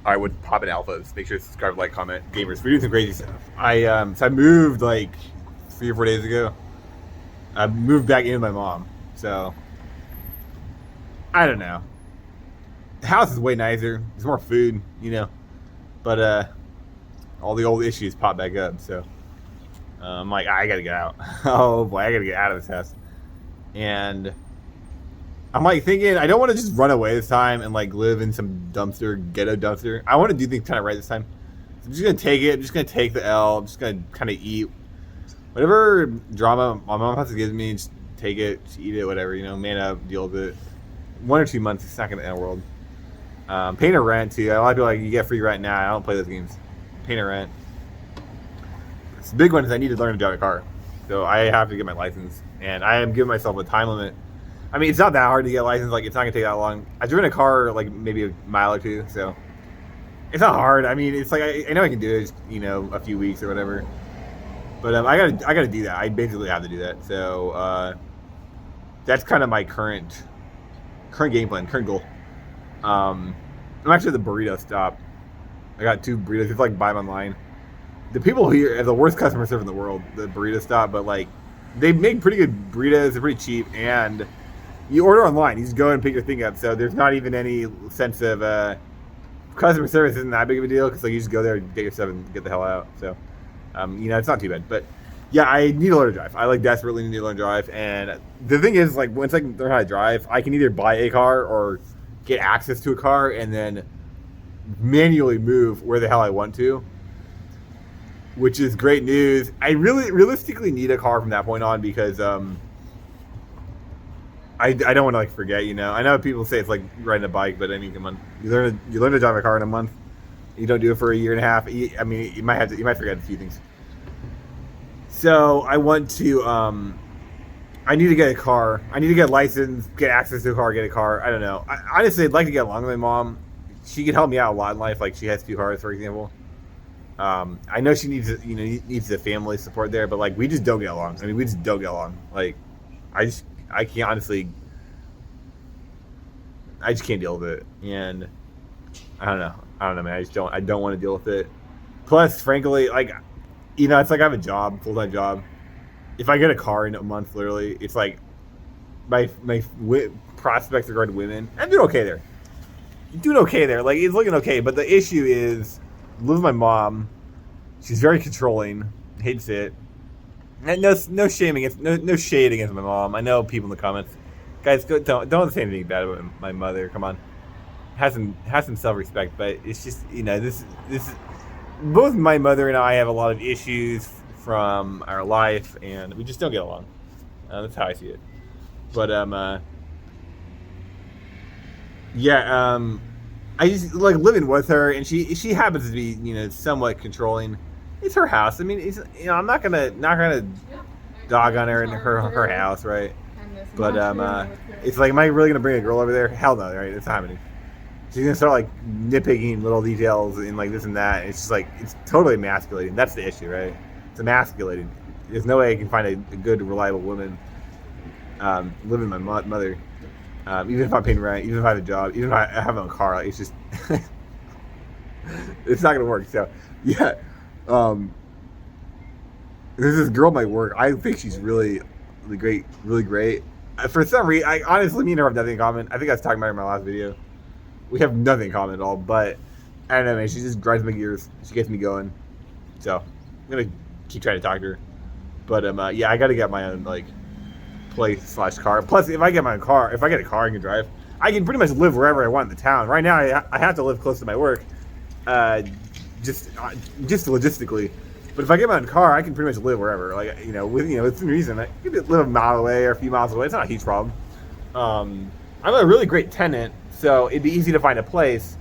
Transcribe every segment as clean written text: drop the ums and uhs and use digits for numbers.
I would pop in alphas. Make sure to subscribe, like, comment, gamers. We're doing some crazy stuff. So I moved like 3 or 4 days ago. I moved back in with my mom. So I don't know. The house is way nicer. There's more food, you know. But all the old issues pop back up. So I'm like, I gotta get out. Oh boy, I gotta get out of this house. And I'm like thinking, I don't want to just run away this time and like live in some ghetto dumpster. I want to do things kind of right this time. So I'm just gonna take it. I'm just gonna take the L. I'm just gonna kind of eat whatever drama my mom has to give me. Just take it, just eat it, whatever. You know, man up, deal with it. 1 or 2 months, it's not gonna end the world. Paying a rent too. A lot of people are like, you get free rent now. I don't play those games. Paying a rent. The big one is I need to learn to drive a car. So I have to get my license, and I am giving myself a time limit. I mean, it's not that hard to get a license. Like, it's not gonna take that long. I've driven a car like maybe a mile or two, so it's not hard. I mean, it's like I know I can do it, you know, a few weeks or whatever. But I gotta do that. I basically have to do that. So that's kind of my current game plan, current goal. I'm actually at the burrito stop. I got 2 burritos. It's like buy them online. The people here have the worst customer service in the world, the burrito stop, but like they make pretty good burritos. They're pretty cheap, and you order online. You just go and pick your thing up. So there's not even any sense of customer service isn't that big of a deal because like you just go there, get your stuff, and get the hell out. So you know, it's not too bad. But yeah, I need to learn to drive. I like desperately need to learn to drive. And the thing is, like once I can learn how to drive, I can either buy a car or get access to a car and then manually move where the hell I want to. Which is great news. I realistically need a car from that point on because I don't want to like forget, you know. I know people say it's like riding a bike, but I mean, come on, you learn to drive a car in a month. You don't do it for a year and a half. I mean, you might forget a few things. So I want to I need to get a car. I need to get a license, get access to a car, get a car. I don't know. Honestly, I'd like to get along with my mom. She could help me out a lot in life. Like she has 2 cars, for example. I know she needs the family support there, but like we just don't get along. I mean, we just don't get along. Like, I can't honestly, I just can't deal with it, and I don't know, man. I don't want to deal with it. Plus, frankly, like, you know, it's like I have a job, full-time job. If I get a car in a month, literally, it's like my prospects regarding women. I'm doing okay there. Like it's looking okay, but the issue is. Live with my mom. She's very controlling. Hates it. And no shame against no shade against my mom. I know people in the comments, guys, don't say anything bad about my mother. Come on, have some self-respect. But it's just, you know, this both my mother and I have a lot of issues from our life, and we just don't get along. That's how I see it. But yeah. I just like living with her, and she happens to be, you know, somewhat controlling. It's her house. I mean, you know, I'm not gonna dog on her in her house, right? But it's like, am I really gonna bring a girl over there? Hell no, right? It's not happening. She's gonna start like nitpicking little details and like this and that. It's just like it's totally emasculating. That's the issue, right? It's emasculating. There's no way I can find a good, reliable woman living with my mother. Even if I'm paying rent, even if I have a job, even if I have my own car, like, it's just it's not gonna work. So yeah, there's this girl at my work. I think she's really great. For some reason, I honestly, me and her have nothing in common. I think I was talking about her in my last video. We have nothing in common at all. But I don't know, man. She just grinds my gears. She gets me going. So I'm gonna keep trying to talk to her. But yeah, I gotta get my own like place/car. Plus, if I get a car I can drive, I can pretty much live wherever I want in the town. Right now, I have to live close to my work, just logistically. But if I get my own car, I can pretty much live wherever. Like, you know, within reason. I could live a mile away or a few miles away. It's not a huge problem. I'm a really great tenant, so it'd be easy to find a place.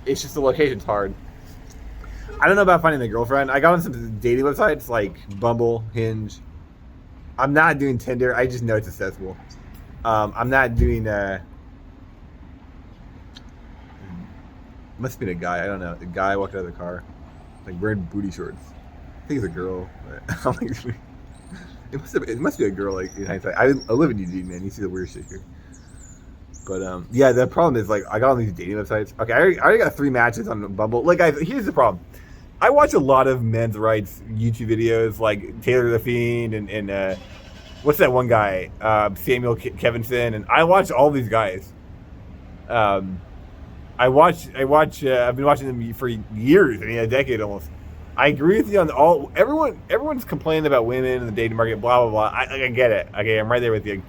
It's just the location's hard. I don't know about finding a girlfriend. I got on some dating websites like Bumble, Hinge. I'm not doing Tinder. I just know it's accessible. I'm not doing. Must have been a guy. I don't know. The guy walked out of the car, like wearing booty shorts. I think it's a girl. But it must be a girl. Like in hindsight, I live in Eugene, man. You see the weird shit here. But yeah, the problem is like I got on these dating websites. Okay, I already got 3 matches on Bumble. Like, here's the problem. I watch a lot of men's rights YouTube videos, like Taylor the Fiend and what's that one guy, Samuel Kevinson, and I watch all these guys. I watch. I've been watching them for years. I mean, a decade almost. I agree with you on everyone's complaining about women in the dating market. Blah blah blah. I get it. Okay, I'm right there with you.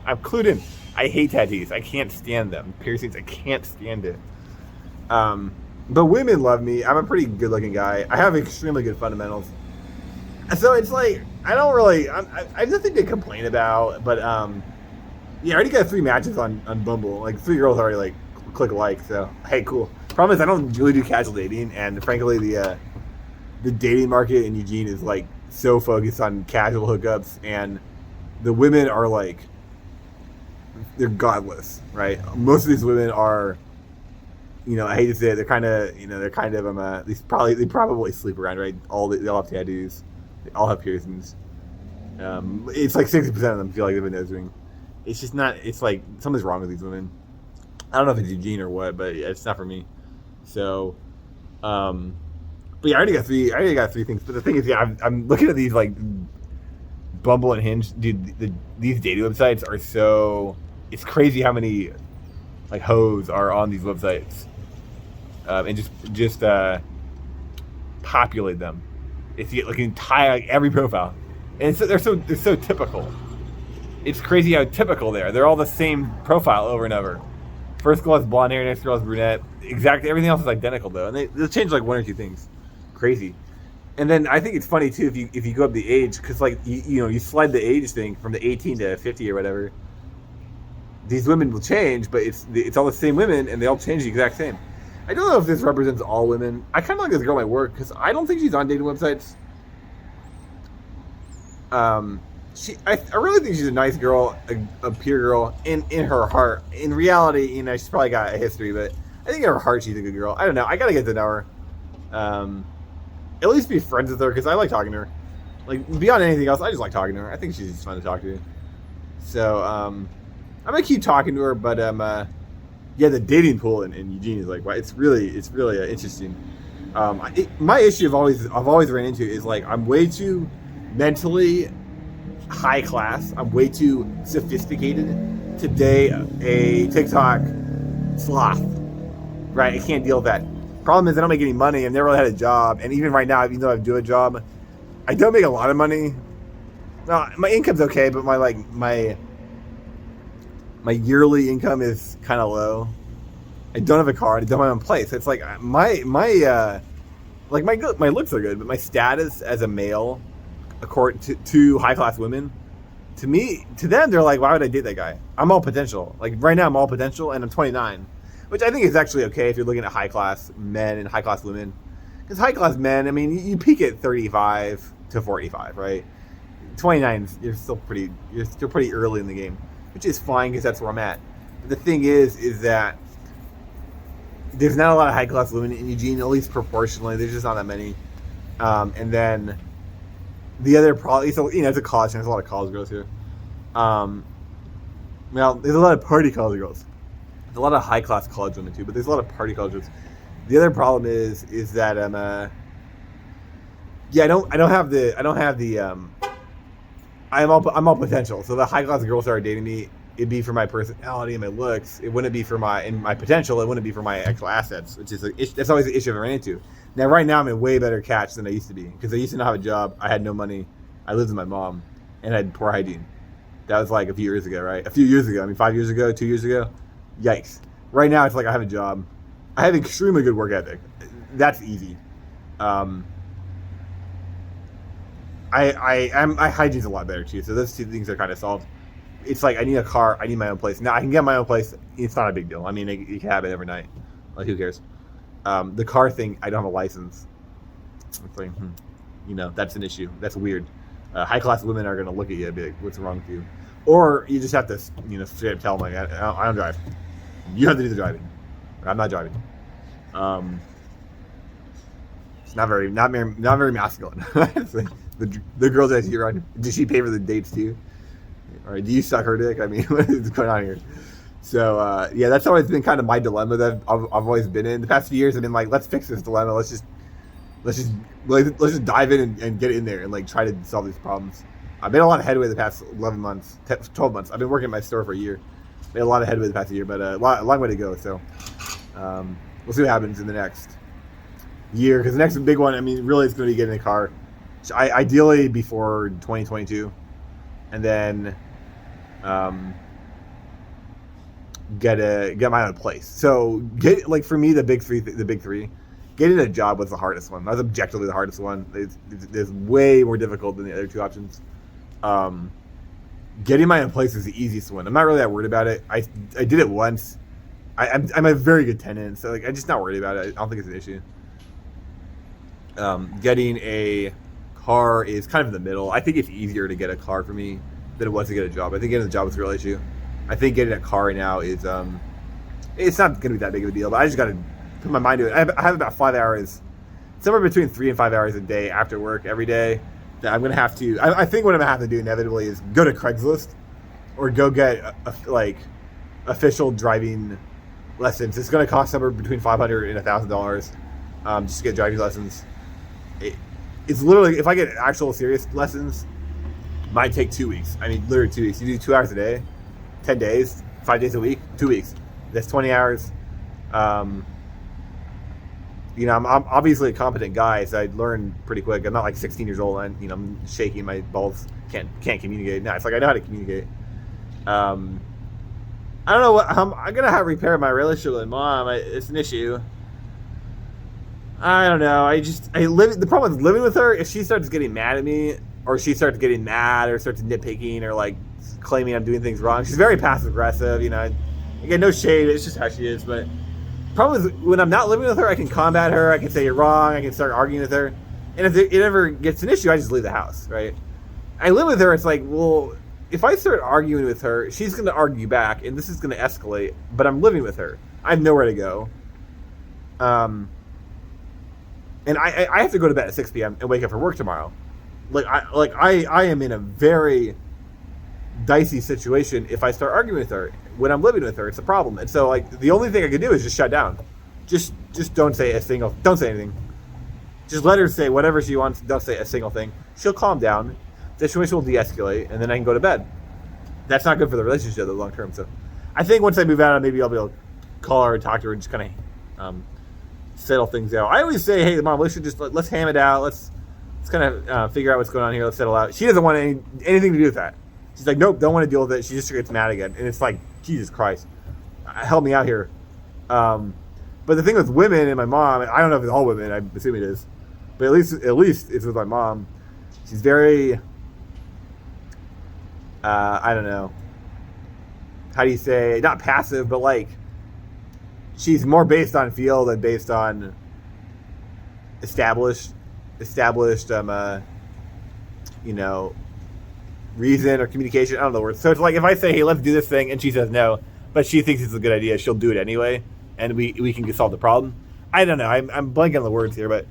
I'm clued in. I hate tattoos. I can't stand them. Piercings. I can't stand it. But women love me. I'm a pretty good-looking guy. I have extremely good fundamentals. So it's like I have nothing to complain about. But yeah, I already got 3 matches on Bumble. Like 3 girls already like click like. So hey, cool. Problem is I don't really do casual dating, and frankly the dating market in Eugene is like so focused on casual hookups, and the women are like they're godless, right? Most of these women are, I hate to say it, they're kind of they probably sleep around, right? They all have tattoos, they all have piercings. It's like 60% of them feel like they've been nose ring. It's just not. It's like something's wrong with these women. I don't know if it's Eugene or what, but it's not for me. So, but yeah, I already got 3 things. But the thing is, yeah, I'm looking at these like Bumble and Hinge, dude. These dating websites are so. It's crazy how many like hoes are on these websites, and just populate them. It's like entire every profile, and they're so typical. It's crazy how typical they are. They're all the same profile over and over. First girl has blonde hair, next girl has brunette. Exactly, everything else is identical though, and they'll change like 1 or 2 things. Crazy. And then I think it's funny too if you go up the age, because like you slide the age thing from the 18 to 50 or whatever. These women will change, but it's all the same women, and they all change the exact same. I don't know if this represents all women. I kind of like this girl at my work because I don't think she's on dating websites. I really think she's a nice girl, a pure girl in her heart. In reality, she's probably got a history, but I think in her heart she's a good girl. I don't know. I gotta get to know her. At least be friends with her because I like talking to her. Like beyond anything else, I just like talking to her. I think she's just fun to talk to. So I'm gonna keep talking to her, but yeah, the dating pool in Eugene is like, wow, it's really interesting. My issue I've always ran into is like I'm way too mentally high class. I'm way too sophisticated to date a TikTok sloth. Right? I can't deal with that. Problem is I don't make any money. I've never really had a job, and even right now, even though I do a job, I don't make a lot of money. Well, my income's okay, but my yearly income is kind of low. I don't have a car. I don't have my own place. It's like my looks are good, but my status as a male, according to high class women, to them, they're like, why would I date that guy? I'm all potential. Like right now, I'm all potential, and I'm 29, which I think is actually okay if you're looking at high class men and high class women. Because high class men, I mean, you peak at 35 to 45, right? 29, you're still pretty early in the game, which is fine because that's where I'm at. But the thing is that there's not a lot of high class women in Eugene, at least proportionally. There's just not that many. And then the other problem, so it's a college, and there's a lot of college girls here. Well, there's a lot of party college girls. There's a lot of high class college women too, but there's a lot of party college girls. The other problem is that I'm all potential. So the high class girls that are dating me, it'd be for my personality and my looks. It wouldn't be for my potential. It wouldn't be for my actual assets, which is that's always the issue I've ran into. Now, right now, I'm in way better catch than I used to be because I used to not have a job. I had no money. I lived with my mom, and I had poor hygiene. That was like a few years ago, right? A few years ago. I mean, 5 years ago, 2 years ago. Yikes. Right now, it's like I have a job. I have extremely good work ethic. That's easy. My hygiene's a lot better too. So those 2 things are kind of solved. It's like I need a car. I need my own place. Now I can get my own place. It's not a big deal. I mean, you can have it every night. Like who cares? The car thing, I don't have a license. It's like, that's an issue. That's weird. High class women are gonna look at you and be like, "What's wrong with you?" Or you just have to, straight up tell them like, "I don't drive. You have to do the driving. I'm not driving." It's not very masculine. the girls I see around, did she pay for the dates too? Or do you suck her dick? I mean, what is going on here? So yeah, that's always been kind of my dilemma that I've always been in. The past few years, I've been like, let's fix this dilemma. Let's just let's just dive in and get in there and like try to solve these problems. I've made a lot of headway the past 11 months, 12 months. I've been working at my store for a year. Made a lot of headway the past year, but a long way to go. So we'll see what happens in the next year. Because the next big one, I mean, really, it's going to be getting a car. Ideally before 2022, and then get my own place. So for me, the big three. Getting a job was the hardest one. That was objectively the hardest one. It's way more difficult than the other two options. Getting my own place is the easiest one. I'm not really that worried about it. I did it once. I'm a very good tenant, so like I'm just not worried about it. I don't think it's an issue. Getting a car is kind of in the middle. I think it's easier to get a car for me than it was to get a job. I think getting a job is a real issue. I think getting a car right now is it's not going to be that big of a deal, but I just got to put my mind to it. I have about 5 hours, somewhere between 3 and 5 hours a day after work every day that I'm going to have to, I think what I'm going to have to do inevitably is go to Craigslist or go get official driving lessons. It's going to cost somewhere between $500 and $1,000 just to get driving lessons. It's literally, if I get actual serious lessons, it might take 2 weeks. I mean, literally 2 weeks. You do 2 hours a day, 10 days, 5 days a week, 2 weeks. That's 20 hours. You know, I'm obviously a competent guy, so I learn pretty quick. I'm not like 16 years old and, you know, I'm shaking my balls, can't communicate. No, it's like I know how to communicate. I don't know what I'm gonna have to repair my relationship with my mom. It's an issue. I don't know. The problem with living with her, if she starts getting mad at me, or she starts getting mad, or starts nitpicking, or like claiming I'm doing things wrong. She's very passive aggressive. You know, again, no shade. It's just how she is. But the problem is when I'm not living with her, I can combat her. I can say you're wrong. I can start arguing with her. And if it ever gets an issue, I just leave the house. Right? I live with her. It's like, well, if I start arguing with her, she's going to argue back, and this is going to escalate. But I'm living with her. I have nowhere to go. And I have to go to bed at 6 p.m. and wake up for work tomorrow. I am in a very dicey situation if I start arguing with her when I'm living with her. It's a problem. And so like the only thing I can do is just shut down. Just don't say anything. Just let her say whatever she wants. Don't say a single thing. She'll calm down. The situation will de-escalate, and then I can go to bed. That's not good for the relationship in the long term. So I think once I move out, maybe I'll be able to call her and talk to her and just kind of settle things out. I always say, hey, Mom, let's ham it out. Let's kind of figure out what's going on here. Let's settle out. She doesn't want anything to do with that. She's like, nope, don't want to deal with it. She just gets mad again. And it's like, Jesus Christ, help me out here. But the thing with women and my mom, I don't know if it's all women, I assume it is, but at least it's with my mom. She's very, I don't know, how do you say, not passive, but like, she's more based on feel than based on established, you know, reason or communication. I don't know the words. So it's like if I say, hey, let's do this thing, and she says no, but she thinks it's a good idea, she'll do it anyway, and we can solve the problem. I don't know. I'm blanking on the words here, but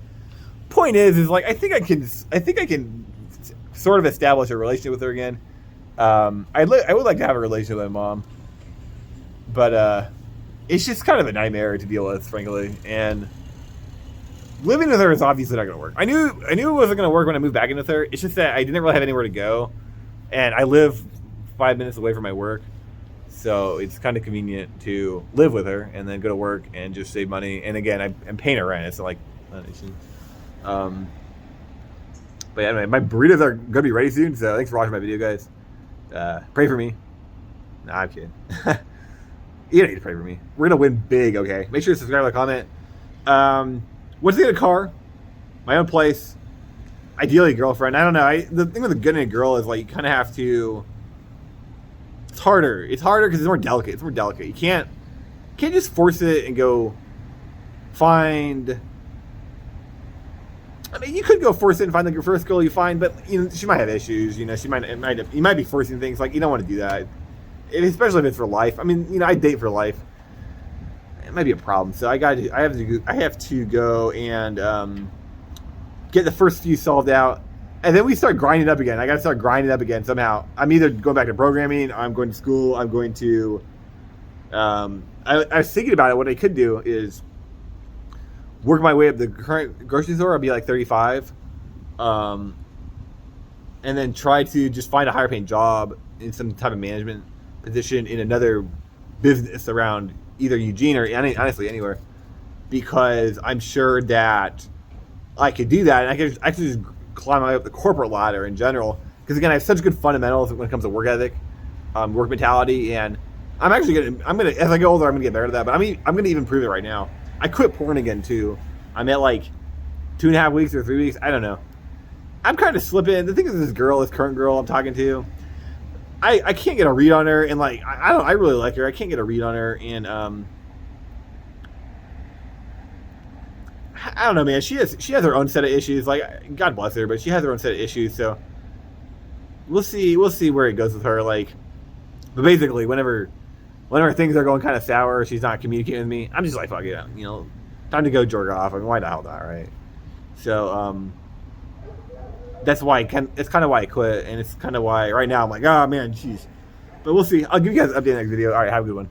point is like I think I can sort of establish a relationship with her again. I would like to have a relationship with my mom, but it's just kind of a nightmare to deal with, frankly. And living with her is obviously not going to work. I knew it wasn't going to work when I moved back in with her. It's just that I didn't really have anywhere to go, and I live 5 minutes away from my work, so it's kind of convenient to live with her and then go to work and just save money. And again, I'm paying her rent. It's not like an issue. But anyway, my burritos are going to be ready soon. So thanks for watching my video, guys. Pray for me. Nah, I'm kidding. You don't need to pray for me. We're going to win big, okay? Make sure to subscribe, like, comment. What's the other car? My own place. Ideally, girlfriend. I don't know. The thing with getting a girl is, like, you kind of have to... It's harder. It's harder because it's more delicate. You can't just force it and go find... I mean, you could go force it and find, like, your first girl you find, but, you know, she might have issues. You know, you might be forcing things. Like, you don't want to do that. Especially if it's for life. I mean, you know, I date for life. It might be a problem. So I have to go and get the first few solved out, and then we start grinding up again. I got to start grinding up again somehow. I'm either going back to programming, I'm going to school, I'm going to I was thinking about it. What I could do is work my way up the current grocery store. I'd be like 35, and then try to just find a higher paying job in some type of management position in another business around either Eugene or honestly anywhere, because I'm sure that I could do that, and I could just climb up the corporate ladder in general. Because again, I have such good fundamentals when it comes to work ethic, work mentality, and I'm gonna as I get older, I'm gonna get better at that. But I'm gonna even prove it right now. I quit porn again too. I'm at like 2.5 weeks or 3 weeks. I don't know. I'm kind of slipping. The thing is, this current girl I'm talking to, I can't get a read on her, and like I really like her. I can't get a read on her, and I don't know, man. She has her own set of issues. Like, God bless her, but she has her own set of issues. So we'll see where it goes with her. Like, but basically, whenever things are going kind of sour, she's not communicating with me, I'm just like, fuck it, time to go jerk off. I mean, why the hell not, right? So that's why it's kind of why I quit, and it's kind of why right now I'm like, oh man, jeez. But we'll see. I'll give you guys an update in the next video. All right, have a good one.